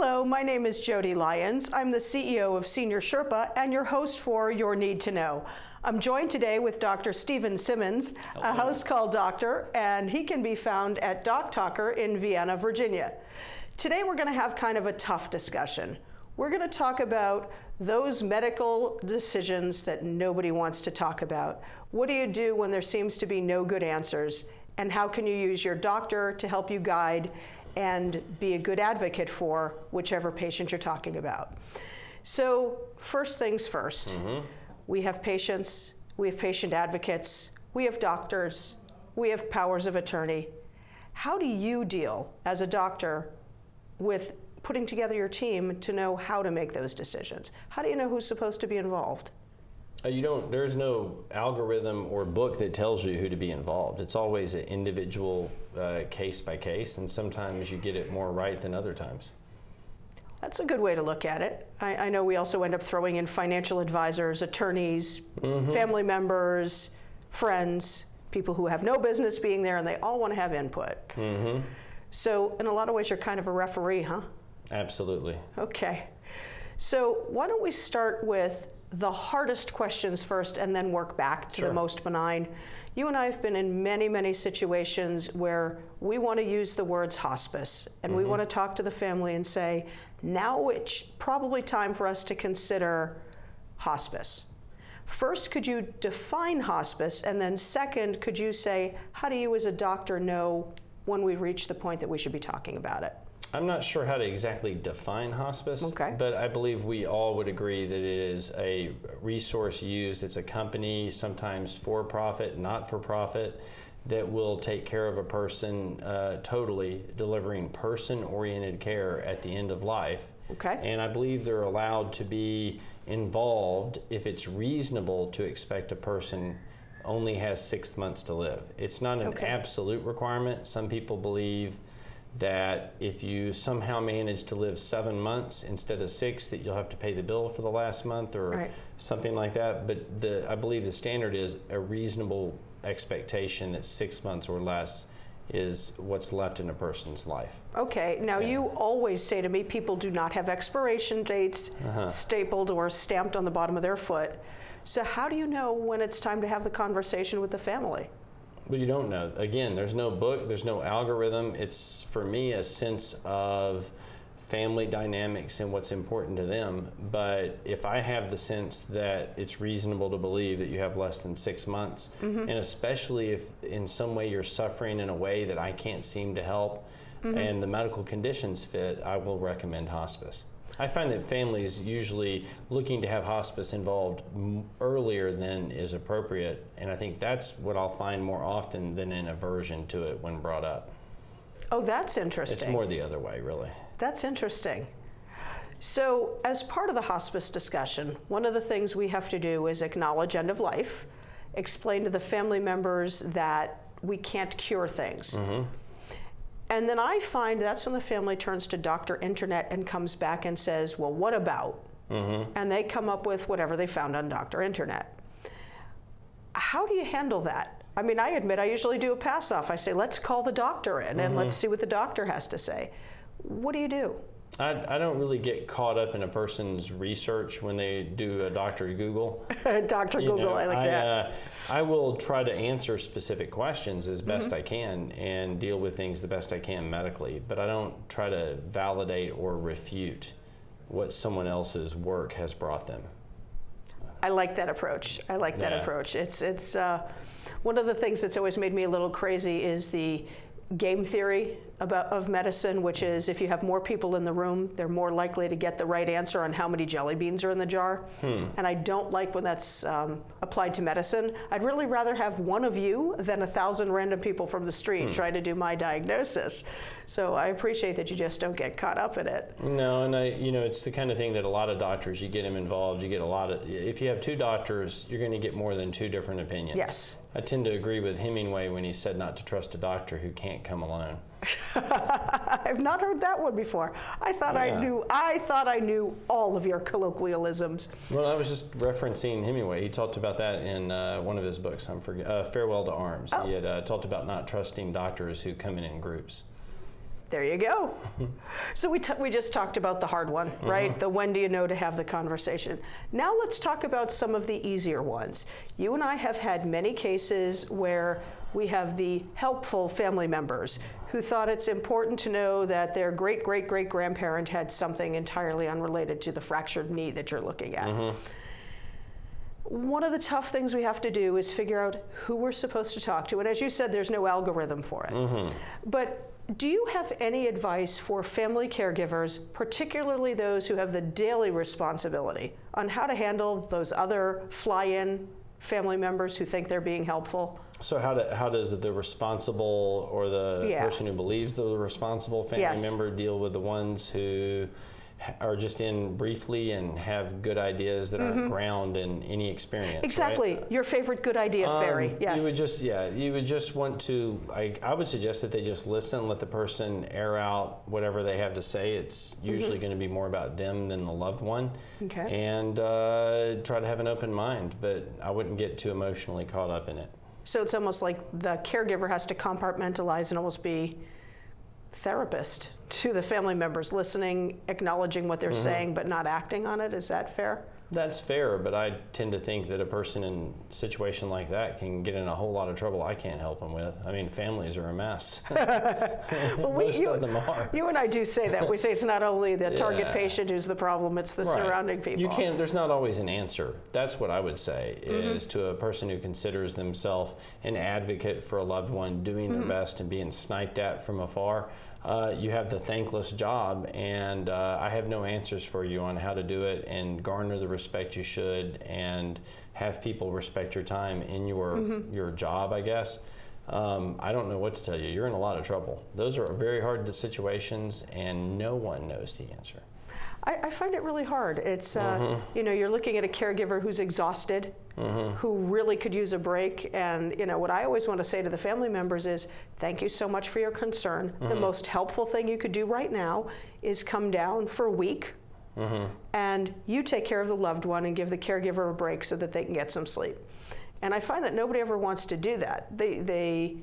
Hello, my name is Jodi Lyons. I'm the CEO of Senior Sherpa and your host for Your Need to Know. I'm joined today with Dr. Stephen Simmons, a house call doctor, and he can be found at Doc Talker in Vienna, Virginia. Today we're going to have kind of a tough discussion. We're going to talk about those medical decisions that nobody wants to talk about. What do you do when there seems to be no good answers? And how can you use your doctor to help you guide and be a good advocate for whichever patient you're talking about? So first things first, we have patients, we have patient advocates, we have doctors, we have powers of attorney. How do you deal as a doctor with putting together your team to know how to make those decisions? How do you know who's supposed to be involved? There's no algorithm or book that tells you who to be involved. It's always an individual case by case, and sometimes you get it more right than other times. That's a good way to look at it. I know we also end up throwing in financial advisors, attorneys, family members, friends, people who have no business being there, and they all want to have input. So in a lot of ways, you're kind of a referee, huh? Absolutely. Okay. So why don't we start with the hardest questions first and then work back to the most benign. You and I have been in many, many situations where we want to use the words hospice, and we want to talk to the family and say, now it's probably time for us to consider hospice. First, could you define hospice? And then second, could you say, how do you as a doctor know when we reach the point that we should be talking about it? I'm not sure how to exactly define hospice, but I believe we all would agree that it is a resource used. It's a company, sometimes for-profit, not-for-profit, that will take care of a person totally, delivering person-oriented care at the end of life. And I believe they're allowed to be involved if it's reasonable to expect a person only has 6 months to live. It's not an absolute requirement. Some people believe that if you somehow manage to live 7 months instead of 6, that you'll have to pay the bill for the last month or something like that. But I believe the standard is a reasonable expectation that 6 months or less is what's left in a person's life. Okay, now you always say to me, people do not have expiration dates stapled or stamped on the bottom of their foot. So how do you know when it's time to have the conversation with the family? But you don't know. Again, there's no book, there's no algorithm. It's, for me, a sense of family dynamics and what's important to them. But if I have the sense that it's reasonable to believe that you have less than 6 months, and especially if in some way you're suffering in a way that I can't seem to help, and the medical conditions fit, I will recommend hospice. I find that families usually looking to have hospice involved earlier than is appropriate, and I think that's what I'll find more often than an aversion to it when brought up. Oh, that's interesting. It's more the other way, really. That's interesting. So as part of the hospice discussion, one of the things we have to do is acknowledge end of life, explain to the family members that we can't cure things. And then I find that's when the family turns to Dr. Internet and comes back and says, well, what about? And they come up with whatever they found on Dr. Internet. How do you handle that? I mean, I admit I usually do a pass-off. I say, let's call the doctor in and let's see what the doctor has to say. What do you do? I don't really get caught up in a person's research when they do a Dr. Google. Dr. Google, I like that. I will try to answer specific questions as best I can and deal with things the best I can medically, but I don't try to validate or refute what someone else's work has brought them. I like that approach. I like that approach. It's one of the things that's always made me a little crazy is the game theory of medicine, which is if you have more people in the room, they're more likely to get the right answer on how many jelly beans are in the jar. And I don't like when that's applied to medicine. I'd really rather have one of you than 1,000 random people from the street try to do my diagnosis. So I appreciate that you just don't get caught up in it. No, and it's the kind of thing that a lot of doctors, you get them involved, you get a lot of, if you have two doctors, you're going to get more than two different opinions. Yes. I tend to agree with Hemingway when he said not to trust a doctor who can't come alone. I've not heard that one before. I thought I knew all of your colloquialisms. Well, I was just referencing Hemingway. He talked about that in one of his books, Farewell to Arms. He had talked about not trusting doctors who come in groups. There you go. So we just talked about the hard one, right? The when do you know to have the conversation. Now let's talk about some of the easier ones. You and I have had many cases where we have the helpful family members who thought it's important to know that their great-great-great-grandparent had something entirely unrelated to the fractured knee that you're looking at. One of the tough things we have to do is figure out who we're supposed to talk to. And as you said, there's no algorithm for it. But do you have any advice for family caregivers, particularly those who have the daily responsibility, on how to handle those other fly-in family members who think they're being helpful? So how does the responsible or the person who believes they're the responsible family member deal with the ones who are just in briefly and have good ideas that aren't ground in any experience? Exactly. Right? Your favorite good idea fairy. Yes. You would just want to, I would suggest that they just listen, let the person air out whatever they have to say. It's usually going to be more about them than the loved one. Okay. And try to have an open mind, but I wouldn't get too emotionally caught up in it. So it's almost like the caregiver has to compartmentalize and almost be therapist to the family members, listening, acknowledging what they're saying, but not acting on it. Is that fair? That's fair, but I tend to think that a person in a situation like that can get in a whole lot of trouble I can't help them with. I mean, families are a mess. Well, Most of them are. You and I do say that. We say it's not only the target patient who's the problem, it's the surrounding people. There's not always an answer. That's what I would say, is to a person who considers themselves an advocate for a loved one, doing their best and being sniped at from afar. You have the thankless job, and I have no answers for you on how to do it and garner the respect you should and have people respect your time in your job, I guess. I don't know what to tell you. You're in a lot of trouble. Those are very hard situations, and no one knows the answer. I find it really hard. It's, you're looking at a caregiver who's exhausted, who really could use a break. And, what I always want to say to the family members is, thank you so much for your concern. The most helpful thing you could do right now is come down for a week, and you take care of the loved one and give the caregiver a break so that they can get some sleep. And I find that nobody ever wants to do that. They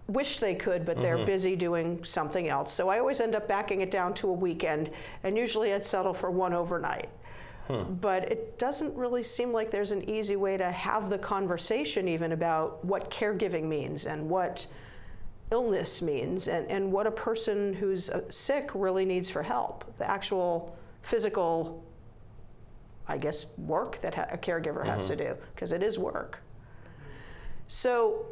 wish they could, but they're busy doing something else. So I always end up backing it down to a weekend, and usually I'd settle for one overnight. But it doesn't really seem like there's an easy way to have the conversation even about what caregiving means and what illness means and what a person who's sick really needs for help. The actual physical, I guess, work that a caregiver has to do, because it is work. So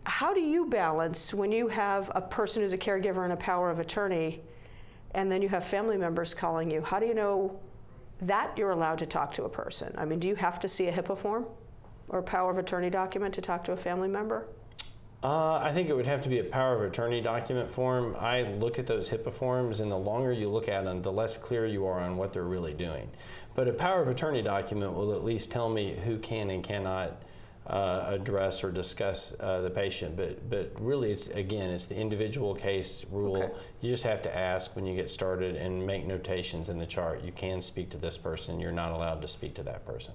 how do you balance when you have a person who's a caregiver and a power of attorney, and then you have family members calling you? How do you know that you're allowed to talk to a person? I mean, do you have to see a HIPAA form or a power of attorney document to talk to a family member? I think it would have to be a power of attorney document form. I look at those HIPAA forms, and the longer you look at them, the less clear you are on what they're really doing. But a power of attorney document will at least tell me who can and cannot address or discuss the patient, but really it's the individual case rule. Okay. You just have to ask when you get started and make notations in the chart. You can speak to this person, you're not allowed to speak to that person.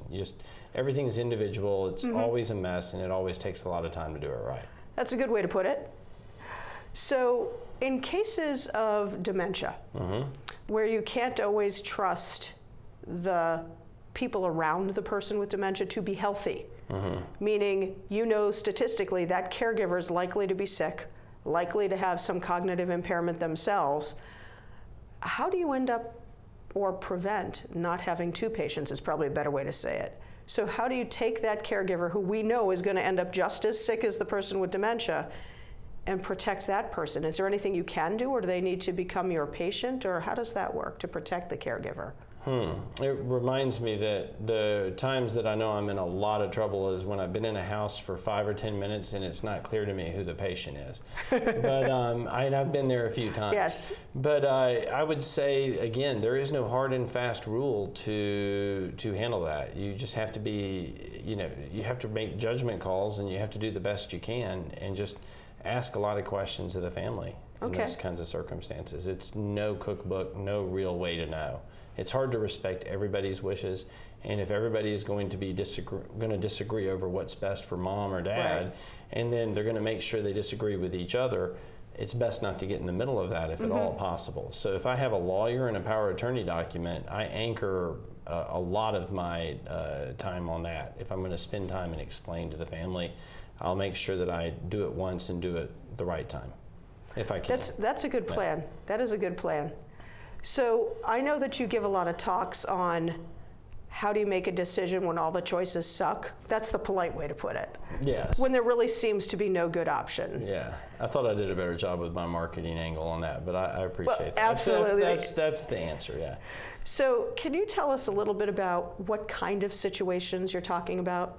Everything's individual, it's always a mess, and it always takes a lot of time to do it right. That's a good way to put it. So in cases of dementia, where you can't always trust the people around the person with dementia to be healthy, meaning statistically that caregiver is likely to be sick, likely to have some cognitive impairment themselves, how do you end up or prevent not having two patients is probably a better way to say it. So how do you take that caregiver who we know is going to end up just as sick as the person with dementia and protect that person? Is there anything you can do, or do they need to become your patient, or how does that work to protect the caregiver? It reminds me that the times that I know I'm in a lot of trouble is when I've been in a house for 5 or 10 minutes and it's not clear to me who the patient is. But I've been there a few times. Yes. But I would say, again, there is no hard and fast rule to handle that. You just have to be, you have to make judgment calls, and you have to do the best you can and just ask a lot of questions of the family in those kinds of circumstances. It's no cookbook, no real way to know. It's hard to respect everybody's wishes, and if everybody is going to be disagree over what's best for mom or dad, and then they're going to make sure they disagree with each other, it's best not to get in the middle of that if at all possible. So if I have a lawyer and a power of attorney document, I anchor a lot of my time on that. If I'm going to spend time and explain to the family, I'll make sure that I do it once and do it the right time, if I can. That's a good plan. Yeah. That is a good plan. So I know that you give a lot of talks on how do you make a decision when all the choices suck? That's the polite way to put it. Yes. When there really seems to be no good option. Yeah. I thought I did a better job with my marketing angle on that, but I appreciate that. Absolutely. That's the answer, yeah. So can you tell us a little bit about what kind of situations you're talking about?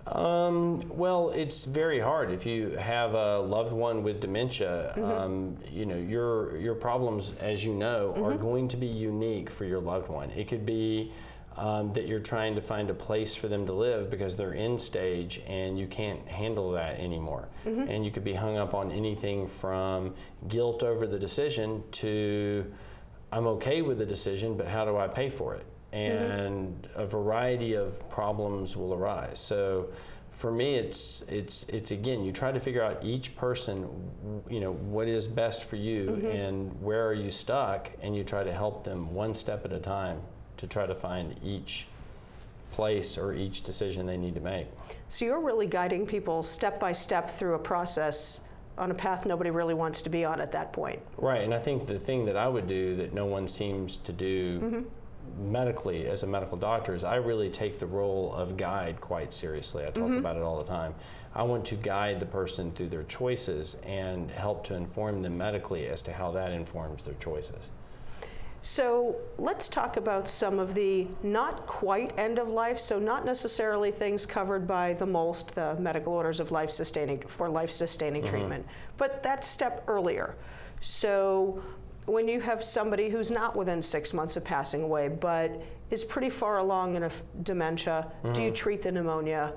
Well, it's very hard. If you have a loved one with dementia, your problems, as you know, are going to be unique for your loved one. It could be that you're trying to find a place for them to live because they're in stage and you can't handle that anymore. And you could be hung up on anything from guilt over the decision to, I'm okay with the decision, but how do I pay for it? And a variety of problems will arise. So for me, it's again, you try to figure out each person, what is best for you and where are you stuck, and you try to help them one step at a time to try to find each place or each decision they need to make. So you're really guiding people step by step through a process on a path nobody really wants to be on at that point. Right, and I think the thing that I would do that no one seems to do medically as a medical doctor is I really take the role of guide quite seriously. I talk about it all the time. I want to guide the person through their choices and help to inform them medically as to how that informs their choices. So let's talk about some of the not quite end of life, so not necessarily things covered by the MOLST, the medical orders of life-sustaining treatment, but that step earlier. So when you have somebody who's not within 6 months of passing away, but is pretty far along in a dementia, do you treat the pneumonia?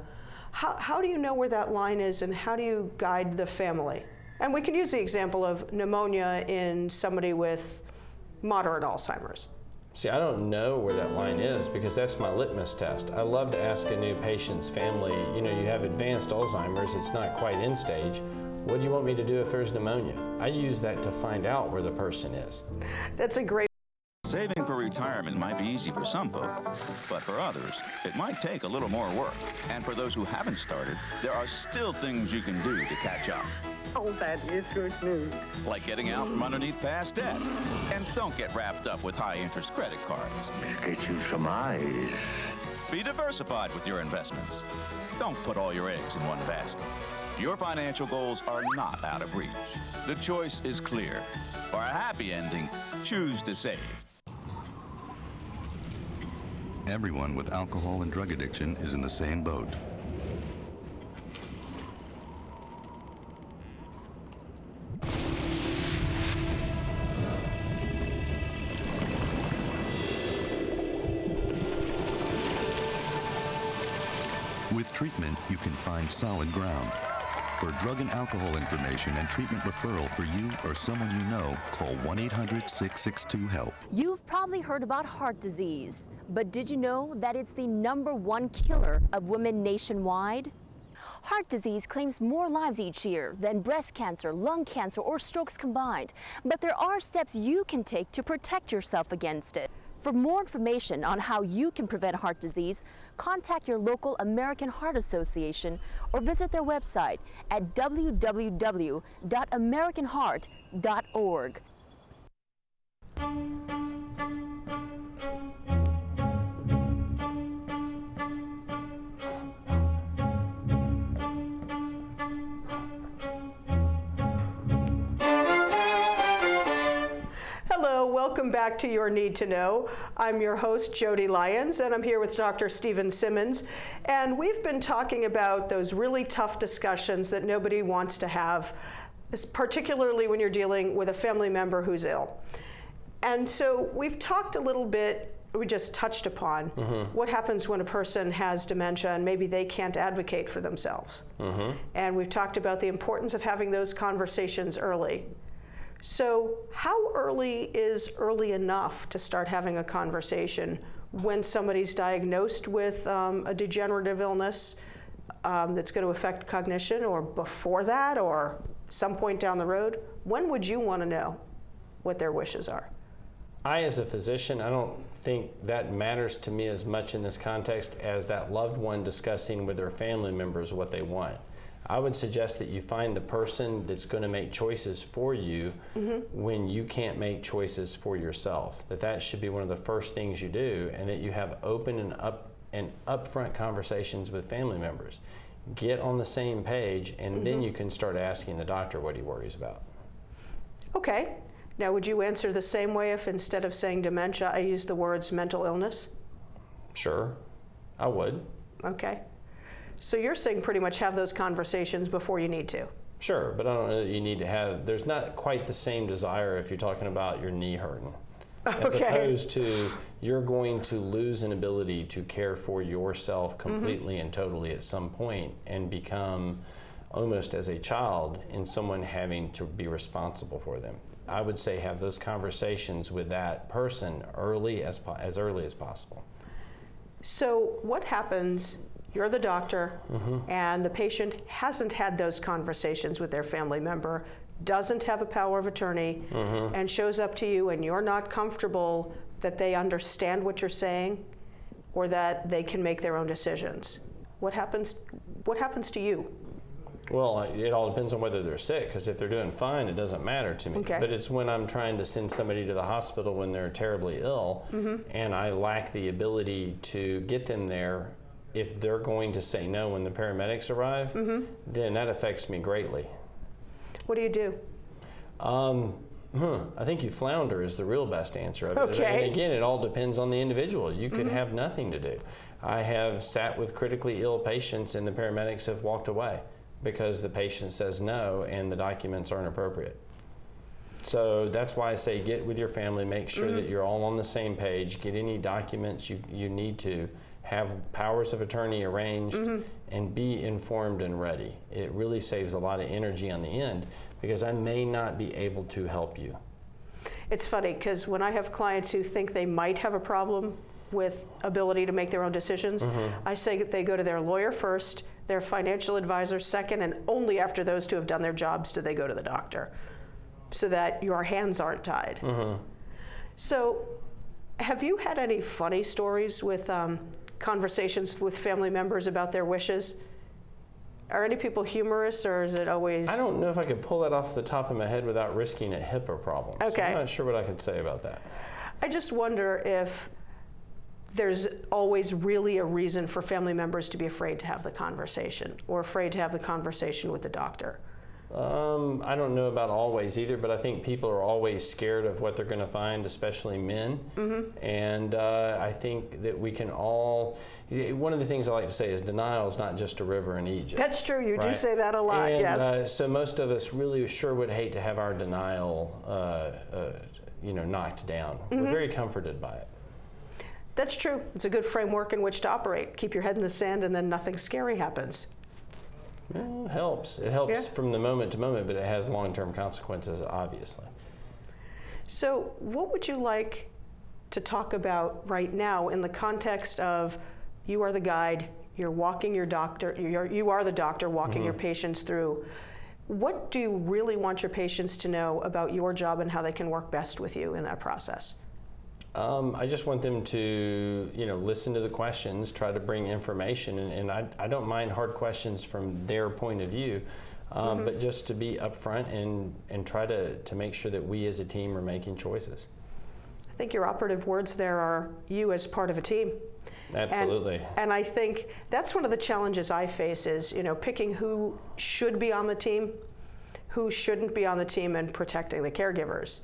How do you know where that line is, and how do you guide the family? And we can use the example of pneumonia in somebody with moderate Alzheimer's. See, I don't know where that line is because that's my litmus test. I love to ask a new patient's family, you have advanced Alzheimer's, it's not quite end stage. What do you want me to do if there's pneumonia? I use that to find out where the person is. That's a great. Saving for retirement might be easy for some folk, but for others, it might take a little more work. And for those who haven't started, there are still things you can do to catch up. Oh, that is good news. Like getting out from underneath past debt. And don't get wrapped up with high-interest credit cards. Get you some eyes. Be diversified with your investments. Don't put all your eggs in one basket. Your financial goals are not out of reach. The choice is clear. For a happy ending, choose to save. Everyone with alcohol and drug addiction is in the same boat. With treatment, you can find solid ground. For drug and alcohol information and treatment referral for you or someone you know, call 1-800-662-HELP. You've probably heard about heart disease, but did you know that it's the #1 killer of women nationwide? Heart disease claims more lives each year than breast cancer, lung cancer, or strokes combined. But there are steps you can take to protect yourself against it. For more information on how you can prevent heart disease, contact your local American Heart Association or visit their website at www.americanheart.org. Hello, welcome back to Your Need to Know. I'm your host, Jodi Lyons, and I'm here with Dr. Stephen Simmons. And we've been talking about those really tough discussions that nobody wants to have, particularly when you're dealing with a family member who's ill. And so we've talked a little bit, we just touched upon what happens when a person has dementia and maybe they can't advocate for themselves. And we've talked about the importance of having those conversations early. So how early is early enough to start having a conversation when somebody's diagnosed with a degenerative illness that's going to affect cognition, or before that, or some point down the road, when would you want to know what their wishes are? I, as a physician, I don't think that matters to me as much in this context as that loved one discussing with their family members what they want. I would suggest that you find the person that's going to make choices for you when you can't make choices for yourself. That should be one of the first things you do, and that you have open and upfront conversations with family members. Get on the same page, and then you can start asking the doctor what he worries about. Okay. Now, would you answer the same way if instead of saying dementia, I used the words mental illness? Sure, I would. Okay. So you're saying pretty much have those conversations before you need to? Sure, but I don't know that you need to have, there's not quite the same desire if you're talking about your knee hurting. As opposed to you're going to lose an ability to care for yourself completely and totally at some point and become almost as a child in someone having to be responsible for them. I would say have those conversations with that person as early as possible. So what happens, you're the doctor, and the patient hasn't had those conversations with their family member, doesn't have a power of attorney, and shows up to you and you're not comfortable that they understand what you're saying or that they can make their own decisions. What happens to you? Well, it all depends on whether they're sick, because if they're doing fine, it doesn't matter to me. Okay. But it's when I'm trying to send somebody to the hospital when they're terribly ill, and I lack the ability to get them there. If they're going to say no when the paramedics arrive, then that affects me greatly. What do you do? I think you flounder is the real best answer of it. Okay. And again, it all depends on the individual. You could have nothing to do. I have sat with critically ill patients and the paramedics have walked away because the patient says no and the documents aren't appropriate. So that's why I say get with your family, make sure that you're all on the same page, get any documents you need to, have powers of attorney arranged, and be informed and ready. It really saves a lot of energy on the end because I may not be able to help you. It's funny because when I have clients who think they might have a problem with ability to make their own decisions, I say that they go to their lawyer first, their financial advisor second, and only after those two have done their jobs do they go to the doctor, so that your hands aren't tied. So have you had any funny stories with conversations with family members about their wishes? Are any people humorous, or is it always... I don't know if I could pull that off the top of my head without risking a HIPAA problem. Okay. So I'm not sure what I could say about that. I just wonder if there's always really a reason for family members to be afraid to have the conversation or afraid to have the conversation with the doctor. I don't know about always either, but I think people are always scared of what they're going to find, especially men. And I think that we can all, one of the things I like to say is denial is not just a river in Egypt. That's true, you right? do say that a lot, and, yes. So most of us really sure would hate to have our denial knocked down. We're very comforted by it. That's true. It's a good framework in which to operate. Keep your head in the sand and then nothing scary happens. Well, it helps. It helps from the moment to moment, but it has long-term consequences, obviously. So what would you like to talk about right now in the context of you are the guide, you're walking your doctor, you are the doctor walking your patients through. What do you really want your patients to know about your job and how they can work best with you in that process? I just want them to, listen to the questions, try to bring information, and I don't mind hard questions from their point of view, but just to be upfront and try to make sure that we as a team are making choices. I think your operative words there are you as part of a team. Absolutely. And I think that's one of the challenges I face is, picking who should be on the team, who shouldn't be on the team, and protecting the caregivers.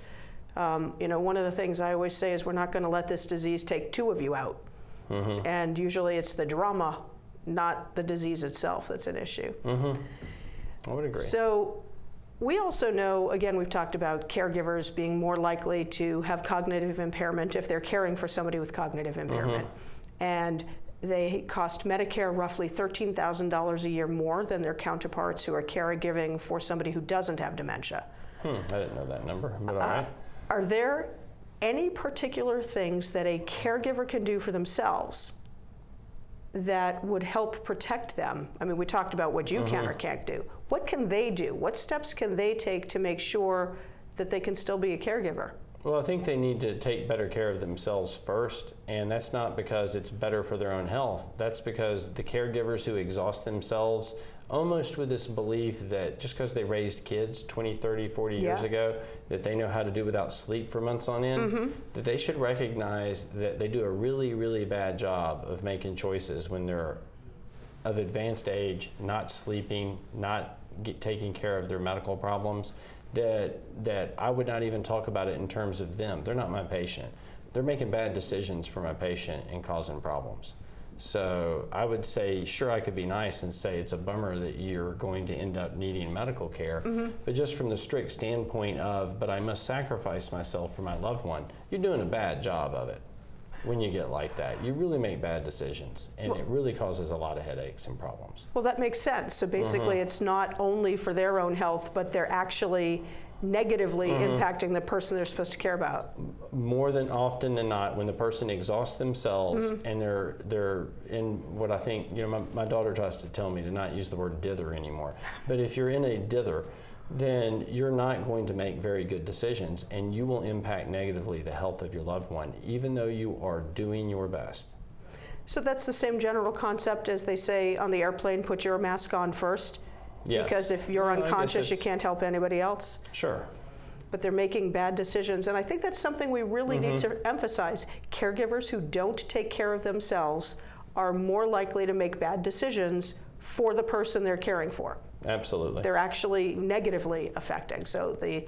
One of the things I always say is we're not going to let this disease take two of you out. And usually it's the drama, not the disease itself, that's an issue. I would agree. So we also know, again, we've talked about caregivers being more likely to have cognitive impairment if they're caring for somebody with cognitive impairment. And they cost Medicare roughly $13,000 a year more than their counterparts who are caregiving for somebody who doesn't have dementia. I didn't know that number, but all right. Are there any particular things that a caregiver can do for themselves that would help protect them? I mean, we talked about what you can or can't do. what can they do? What steps can they take to make sure that they can still be a caregiver? Well, I think they need to take better care of themselves first, and that's not because it's better for their own health. That's because the caregivers who exhaust themselves almost with this belief that just because they raised kids 20, 30, 40 years ago, that they know how to do without sleep for months on end, that they should recognize that they do a really, really bad job of making choices when they're of advanced age, not sleeping, not taking care of their medical problems. That I would not even talk about it in terms of them. They're not my patient. They're making bad decisions for my patient and causing problems. So I would say, sure, I could be nice and say it's a bummer that you're going to end up needing medical care, but just from the strict standpoint of, but I must sacrifice myself for my loved one, you're doing a bad job of it. When you get like that, you really make bad decisions, and it really causes a lot of headaches and problems. Well, that makes sense. So basically, it's not only for their own health, but they're actually negatively impacting the person they're supposed to care about. More than often than not, when the person exhausts themselves and they're in what I think, my daughter tries to tell me to not use the word dither anymore. But if you're in a dither, then you're not going to make very good decisions, and you will impact negatively the health of your loved one, even though you are doing your best. So that's the same general concept as they say on the airplane, put your mask on first. Yes. Because if you're unconscious, you can't help anybody else. Sure. But they're making bad decisions, and I think that's something we really need to emphasize. Caregivers who don't take care of themselves are more likely to make bad decisions for the person they're caring for. Absolutely. They're actually negatively affecting. So the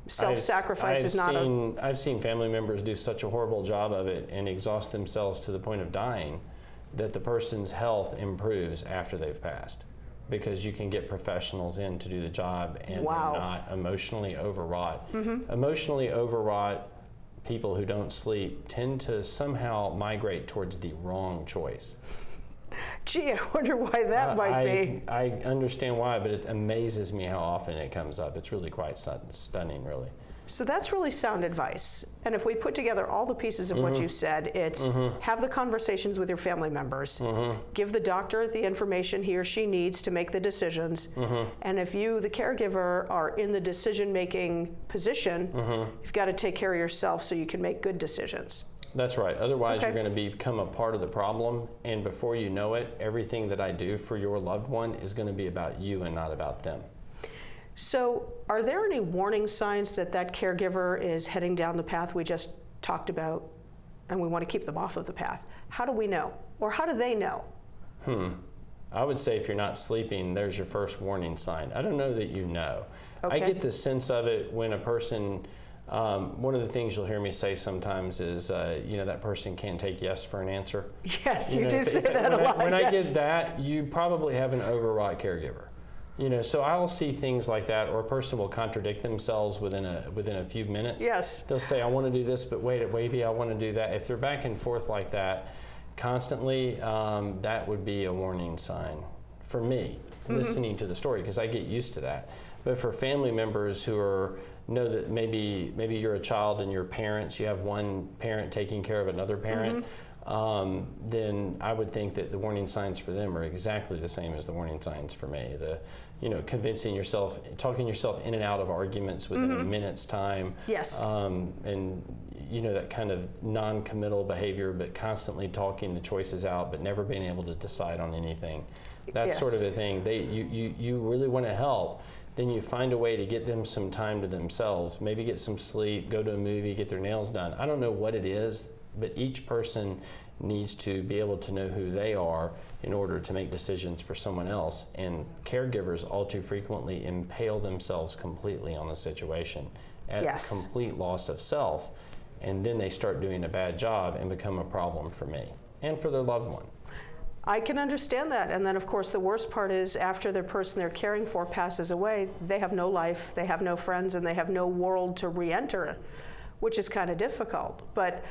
self-sacrifice is not I've seen family members do such a horrible job of it and exhaust themselves to the point of dying that the person's health improves after they've passed, because you can get professionals in to do the job, and they're not emotionally overwrought. Emotionally overwrought people who don't sleep tend to somehow migrate towards the wrong choice. Gee, I wonder why that might be. I understand why, but it amazes me how often it comes up. It's really quite stunning, really. So that's really sound advice. And if we put together all the pieces of what you said, it's have the conversations with your family members, give the doctor the information he or she needs to make the decisions, and if you, the caregiver, are in the decision-making position, you've got to take care of yourself so you can make good decisions. That's right. Otherwise, you're going to become a part of the problem, and before you know it, everything that I do for your loved one is going to be about you and not about them. So are there any warning signs that that caregiver is heading down the path we just talked about, and we want to keep them off of the path? How do we know? Or how do they know? I would say if you're not sleeping, there's your first warning sign. I don't know that you know. I get the sense of it when a person, one of the things you'll hear me say sometimes is, that person can't take yes for an answer. Yes, you do say that a lot. When I get that, you probably have an overwrought caregiver. So I'll see things like that, or a person will contradict themselves within a few minutes. Yes. They'll say, I want to do this, but wait, maybe I want to do that. If they're back and forth like that constantly, that would be a warning sign for me, listening to the story, because I get used to that. But for family members who know that maybe you're a child and your parents, you have one parent taking care of another parent, then I would think that the warning signs for them are exactly the same as the warning signs for me. Convincing yourself, talking yourself in and out of arguments within a minute's time. Yes. And that kind of non-committal behavior, but constantly talking the choices out, but never being able to decide on anything. That's sort of the thing. You really want to help. Then you find a way to get them some time to themselves, maybe get some sleep, go to a movie, get their nails done. I don't know what it is, but each person needs to be able to know who they are in order to make decisions for someone else. And caregivers all too frequently impale themselves completely on the situation at complete loss of self, and then they start doing a bad job and become a problem for me and for their loved one. I can understand that. And then, of course, the worst part is after the person they're caring for passes away, they have no life, they have no friends, and they have no world to re-enter, which is kind of difficult. But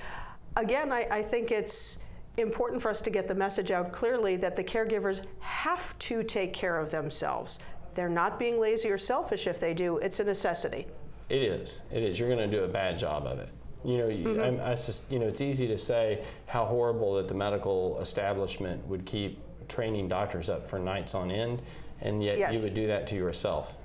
again, I think it's important for us to get the message out clearly that the caregivers have to take care of themselves. They're not being lazy or selfish if they do. It's a necessity. It is. You're going to do a bad job of it. It's easy to say how horrible that the medical establishment would keep training doctors up for nights on end. and yet you would do that to yourself.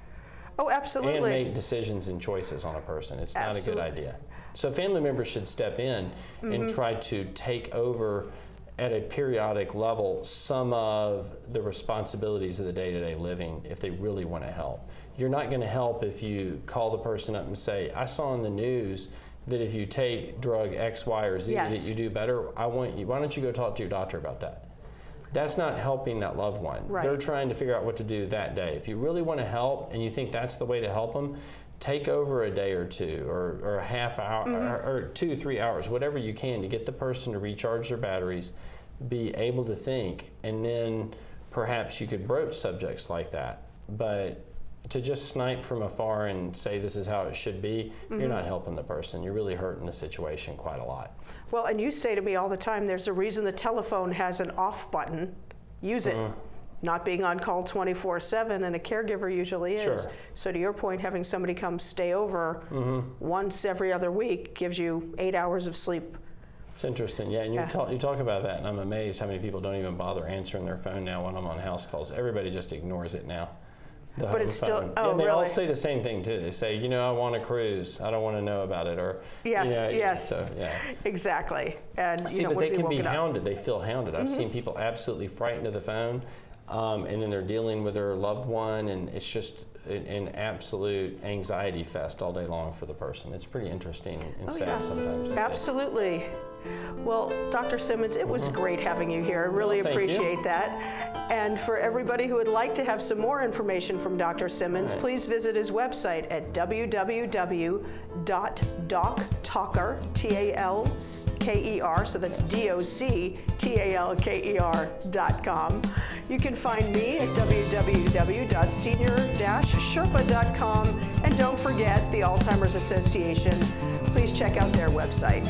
Oh, absolutely. And make decisions and choices on a person. It's not a good idea. So family members should step in and try to take over at a periodic level some of the responsibilities of the day-to-day living if they really want to help. You're not going to help if you call the person up and say, I saw on the news that if you take drug X, Y, or Z that you do better. Why don't you go talk to your doctor about that? That's not helping that loved one. Right. They're trying to figure out what to do that day. If you really want to help and you think that's the way to help them, take over a day or two or a half hour or 2 to 3 hours, whatever you can, to get the person to recharge their batteries, be able to think, and then perhaps you could broach subjects like that. But to just snipe from afar and say this is how it should be, you're not helping the person. You're really hurting the situation quite a lot. Well, and you say to me all the time, there's a reason the telephone has an off button. Use it. Not being on call 24/7, and a caregiver usually is. Sure. So to your point, having somebody come stay over once every other week gives you 8 hours of sleep. It's interesting, yeah, and you talk about that, and I'm amazed how many people don't even bother answering their phone now when I'm on house calls. Everybody just ignores it now. But it's phone. still, and they really? all say the same thing too. They say, I want a cruise. I don't want to know about it, or yes, So, yeah. Exactly. And see, but they can be hounded. They feel hounded. I've seen people absolutely frightened of the phone, and then they're dealing with their loved one, and it's just an absolute anxiety fest all day long for the person. It's pretty interesting and sad sometimes. Absolutely. Well, Dr. Simmons, it was great having you here. I really appreciate that. And for everybody who would like to have some more information from Dr. Simmons, please visit his website at www.doctalker, Talker, so that's DOCTALKER.com. You can find me at www.senior-sherpa.com. And don't forget the Alzheimer's Association. Please check out their website.